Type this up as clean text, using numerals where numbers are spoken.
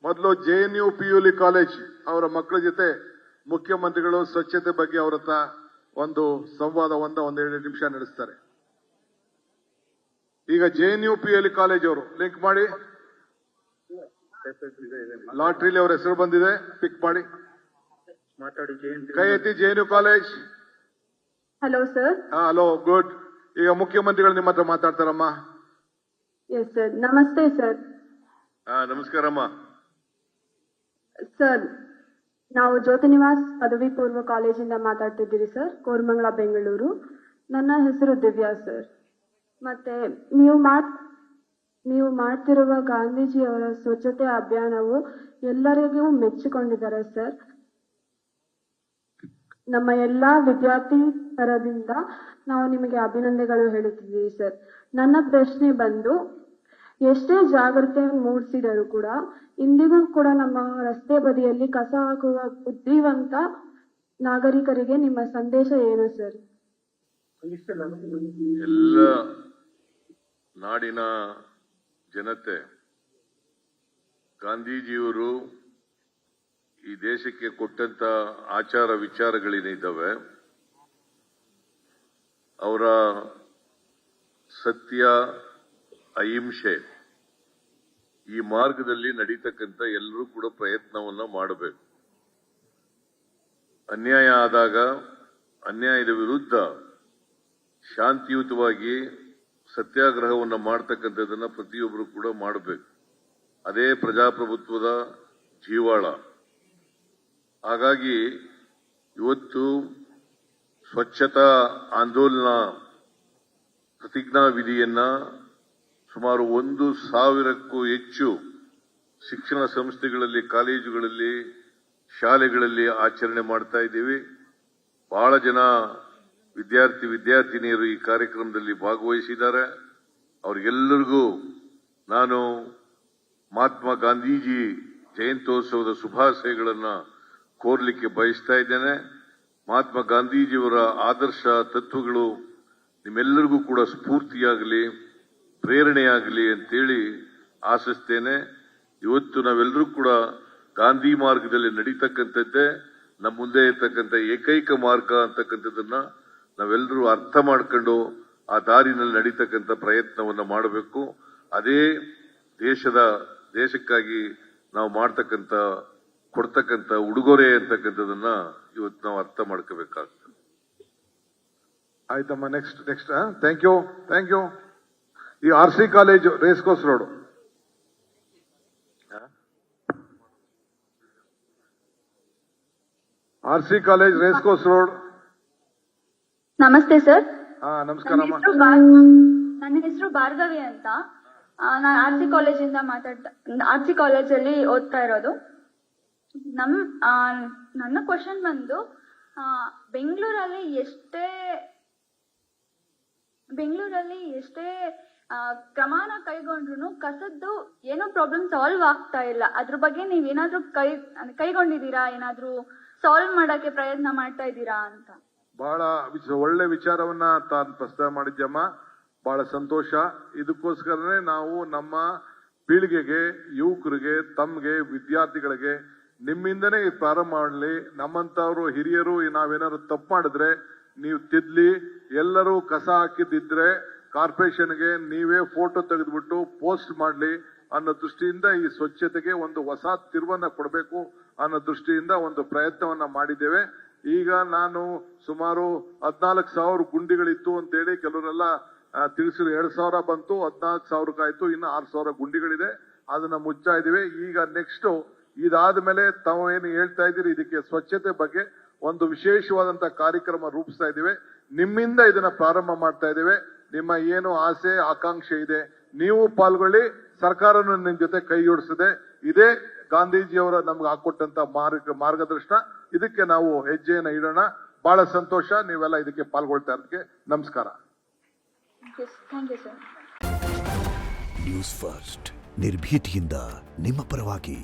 ಮೊದಲು JNU PUL college ಅವರ ಮಕ್ಕಳ ಜೊತೆ ಮುಖ್ಯಮಂತ್ರಿಗಳು ಸ್ವಚ್ಛತೆ ಬಗ್ಗೆ ಅವರ ಹತ್ರ ಒಂದು ಸಂವಾದವನ್ನ ಒಂದೆರಡು ನಿಮಿಷ ನಡೆಸ್ತಾರೆ. ಈಗ JNU PUL ಕಾಲೇಜ್ ಅವರು ಲಿಂಕ್ ಮಾಡಿ, ಲಾಟ್ರಿಲಿ ಅವರ ಹೆಸರು ಬಂದಿದೆ, ಪಿಕ್ ಮಾಡಿ ಮಾತಾಡಿ. ಕೈ ಎತ್ತಿ. JNU college. Hello sir. Hello, good. ಈಗ ಮುಖ್ಯಮಂತ್ರಿಗಳು ನಿಮ್ಮ ಹತ್ರ ಮಾತಾಡ್ತಾರಮ್ಮ. ಎಸ್ ಸರ್, ನಮಸ್ತೆ ಸರ್. ನಮಸ್ಕಾರಮ್ಮ. ಸರ್, ನಾವು ಜ್ಯೋತಿ ನಿವಾಸ್ ಪದವಿ ಪೂರ್ವ ಕಾಲೇಜಿಂದ ಮಾತಾಡ್ತಿದ್ದೀರಿ ಸರ್, ಕೋರಮಂಗಲ, ಬೆಂಗಳೂರು. ನನ್ನ ಹೆಸರು ದಿವ್ಯಾ ಸರ್. ಮತ್ತೆ ನೀವು ಮಾಡ್ತಿರುವ ಗಾಂಧೀಜಿಯವರ ಸ್ವಚ್ಛತೆ ಅಭಿಯಾನವು ಎಲ್ಲರಿಗೂ ಮೆಚ್ಚಿಕೊಂಡಿದ್ದಾರೆ ಸರ್. ನಮ್ಮ ಎಲ್ಲಾ ವಿದ್ಯಾರ್ಥಿ ತರದಿಂದ ನಾವು ನಿಮಗೆ ಅಭಿನಂದನೆಗಳು ಹೇಳುತ್ತಿದ್ದೀವಿ ಸರ್. ನನ್ನ ಪ್ರಶ್ನೆ ಬಂದು, ಎಷ್ಟೇ ಜಾಗೃತಿ ಮೂಡಿಸಿದರೂ ಕೂಡ ಇಂದಿಗೂ ಕೂಡ ನಮ್ಮ ರಸ್ತೆ ಬದಿಯಲ್ಲಿ ಕಸ ಹಾಕುವ ಬುದ್ಧಿವಂತ ನಾಗರಿಕರಿಗೆ ನಿಮ್ಮ ಸಂದೇಶ ಏನು ಸರ್? ಎಲ್ಲ ನಾಡಿನ ಜನತೆ ಗಾಂಧೀಜಿಯವರು ಈ ದೇಶಕ್ಕೆ ಕೊಟ್ಟಂತ ಆಚಾರ ವಿಚಾರಗಳೇನಿದ್ದಾವೆ, ಅವರ ಸತ್ಯ, ಅಹಿಂಸೆ, ಈ ಮಾರ್ಗದಲ್ಲಿ ನಡೀತಕ್ಕಂಥ ಎಲ್ಲರೂ ಕೂಡ ಪ್ರಯತ್ನವನ್ನ ಮಾಡಬೇಕು. ಅನ್ಯಾಯ ಆದಾಗ ಅನ್ಯಾಯದ ವಿರುದ್ಧ ಶಾಂತಿಯುತವಾಗಿ ಸತ್ಯಾಗ್ರಹವನ್ನು ಮಾಡತಕ್ಕಂಥದ್ದನ್ನ ಪ್ರತಿಯೊಬ್ಬರು ಕೂಡ ಮಾಡಬೇಕು. ಅದೇ ಪ್ರಜಾಪ್ರಭುತ್ವದ ಜೀವಾಳ. ಹಾಗಾಗಿ ಇವತ್ತು ಸ್ವಚ್ಛತಾ ಆಂದೋಲನ ಪ್ರತಿಜ್ಞಾ ವಿಧಿಯನ್ನ ಸುಮಾರು 1,000ಕ್ಕೂ ಹೆಚ್ಚು ಶಿಕ್ಷಣ ಸಂಸ್ಥೆಗಳಲ್ಲಿ, ಕಾಲೇಜುಗಳಲ್ಲಿ, ಶಾಲೆಗಳಲ್ಲಿ ಆಚರಣೆ ಮಾಡ್ತಾ ಇದ್ದೀವಿ. ಬಹಳ ಜನ ವಿದ್ಯಾರ್ಥಿನಿಯರು ಈ ಕಾರ್ಯಕ್ರಮದಲ್ಲಿ ಭಾಗವಹಿಸಿದ್ದಾರೆ. ಅವರಿಗೆಲ್ಲರಿಗೂ ನಾನು ಮಹಾತ್ಮ ಗಾಂಧೀಜಿ ಜಯಂತ್ಯೋತ್ಸವದ ಶುಭಾಶಯಗಳನ್ನ ಕೋರ್ಲಿಕ್ಕೆ ಬಯಸ್ತಾ ಇದ್ದೇನೆ. ಮಹಾತ್ಮ ಗಾಂಧೀಜಿಯವರ ಆದರ್ಶ ತತ್ವಗಳು ನಿಮ್ಮೆಲ್ಲರಿಗೂ ಕೂಡ ಸ್ಫೂರ್ತಿಯಾಗಲಿ, ಪ್ರೇರಣೆಯಾಗಲಿ ಅಂತೇಳಿ ಆಶಿಸ್ತೇನೆ. ಇವತ್ತು ನಾವೆಲ್ಲರೂ ಕೂಡ ಗಾಂಧಿ ಮಾರ್ಗದಲ್ಲಿ ನಡೀತಕ್ಕಂಥದ್ದೇ ನಮ್ಮ ಮುಂದೆ ಇರ್ತಕ್ಕಂಥ ಏಕೈಕ ಮಾರ್ಗ ಅಂತಕ್ಕಂಥದ್ದನ್ನ ನಾವೆಲ್ಲರೂ ಅರ್ಥ ಮಾಡ್ಕೊಂಡು ಆ ದಾರಿನಲ್ಲಿ ನಡೀತಕ್ಕಂಥ ಪ್ರಯತ್ನವನ್ನ ಮಾಡಬೇಕು. ಅದೇ ದೇಶಕ್ಕಾಗಿ ನಾವು ಕೊಡ್ತಕ್ಕಂಥ ಉಡುಗೊರೆ ಅಂತಕ್ಕಂಥದನ್ನ ಇವತ್ತು ನಾವು ಅರ್ಥ ಮಾಡ್ಕೋಬೇಕಾಗ್ತದೆ. ಆಯ್ತಮ್ಮ. ನೆಕ್ಸ್ಟ್. Thank you. ಈ RC college race course road. RC college race course road. ನಮಸ್ತೆ ಸರ್. ನಮಸ್ಕಾರಮ್ಮ. ನನ್ನ ಹೆಸರು ಭಾರ್ಗವಿ ಅಂತ. ನಾನು RC ಕಾಲೇಜಲ್ಲಿ ಓದ್ತಾ ಇರೋದು. ನನ್ನ ಕ್ವಶನ್ ಬಂದು, ಬೆಂಗಳೂರಲ್ಲಿ ಎಷ್ಟೇ ಕ್ರಮಾನ ಕೈಗೊಂಡ್ರು ಕಸದ್ದು ಏನೋ ಪ್ರಾಬ್ಲಮ್ ಸಾಲ್ವ್ ಆಗ್ತಾ ಇಲ್ಲ. ಅದ್ರ ಬಗ್ಗೆ ನೀವೇನಾದ್ರೂ ಕೈಗೊಂಡಿದ್ದೀರಾ? ಏನಾದ್ರೂ ಸಾಲ್ವ್ ಮಾಡಕ್ಕೆ ಪ್ರಯತ್ನ ಮಾಡ್ತಾ ಇದ್ದೀರಾ ಅಂತ? ಬಹಳ ಒಳ್ಳೆ ವಿಚಾರವನ್ನ ತಾನು ಪ್ರಸ್ತಾವ ಮಾಡಿದ್ಯಮ್ಮ. ಬಹಳ ಸಂತೋಷ. ಇದಕ್ಕೋಸ್ಕರನೇ ನಾವು ನಮ್ಮ ಪೀಳಿಗೆಗೆ, ಯುವಕರಿಗೆ, ತಮ್ಗೆ, ವಿದ್ಯಾರ್ಥಿಗಳಿಗೆ ನಿಮ್ಮಿಂದನೇ ಪ್ರಾರಂಭ ಮಾಡಲಿ. ನಮ್ಮಂತವ್ರು ಹಿರಿಯರು ನಾವೇನಾದ್ರು ತಪ್ಪು ಮಾಡಿದ್ರೆ ನೀವು ತಿದ್ಲಿ. ಎಲ್ಲರೂ ಕಸ ಹಾಕಿದ್ದಿದ್ರೆ ಕಾರ್ಪೊರೇಷನ್ಗೆ ನೀವೇ ಫೋಟೋ ತೆಗೆದ್ಬಿಟ್ಟು ಪೋಸ್ಟ್ ಮಾಡ್ಲಿ ಅನ್ನೋ ದೃಷ್ಟಿಯಿಂದ ಈ ಸ್ವಚ್ಛತೆಗೆ ಒಂದು ಹೊಸ ತಿರುವನ್ನ ಕೊಡಬೇಕು ಅನ್ನೋ ದೃಷ್ಟಿಯಿಂದ ಒಂದು ಪ್ರಯತ್ನವನ್ನ ಮಾಡಿದ್ದೇವೆ. ಈಗ ನಾನು ಸುಮಾರು 14,000 ಗುಂಡಿಗಳಿತ್ತು ಅಂತೇಳಿ ಕೆಲವರೆಲ್ಲ ತಿಳಿಸಿದ್ರು. 2,000 ಬಂತು, 14,000 ಇನ್ನು 6,000 ಗುಂಡಿಗಳಿದೆ. ಅದನ್ನ ಮುಚ್ಚಾ ಇದೀವಿ. ಈಗ ನೆಕ್ಸ್ಟ್ ಇದಾದ್ಮೇಲೆ ತಾವೇನು ಹೇಳ್ತಾ ಇದ್ದೀರಿ, ಇದಕ್ಕೆ ಸ್ವಚ್ಛತೆ ಬಗ್ಗೆ ಒಂದು ವಿಶೇಷವಾದಂತಹ ಕಾರ್ಯಕ್ರಮ ರೂಪಿಸ್ತಾ ಇದ್ದೀವಿ. ನಿಮ್ಮಿಂದ ಇದನ್ನ ಪ್ರಾರಂಭ ಮಾಡ್ತಾ ಇದ್ದೇವೆ. ನಿಮ್ಮ ಏನು ಆಸೆ ಆಕಾಂಕ್ಷೆ ಇದೆ ನೀವು ಪಾಲ್ಗೊಳ್ಳಿ. ಸರ್ಕಾರನು ನಿಮ್ ಜೊತೆ ಕೈ ಜೋಡಿಸಿದೆ. ಇದೇ ಗಾಂಧೀಜಿಯವರ ನಮ್ಗೆ ಹಾಕೊಟ್ಟಂತ ಮಾರ್ಗದರ್ಶನ. ಇದಕ್ಕೆ ನಾವು ಹೆಜ್ಜೆಯನ್ನ ಇಡೋಣ. ಬಹಳ ಸಂತೋಷ ನೀವೆಲ್ಲ ಇದಕ್ಕೆ ಪಾಲ್ಗೊಳ್ತಾ ಇರೋದಕ್ಕೆ. ನಮಸ್ಕಾರ. Thank you sir. News First, ನಿರ್ಭೀತಿಯಿಂದ ನಿಮ್ಮ ಪರವಾಗಿ.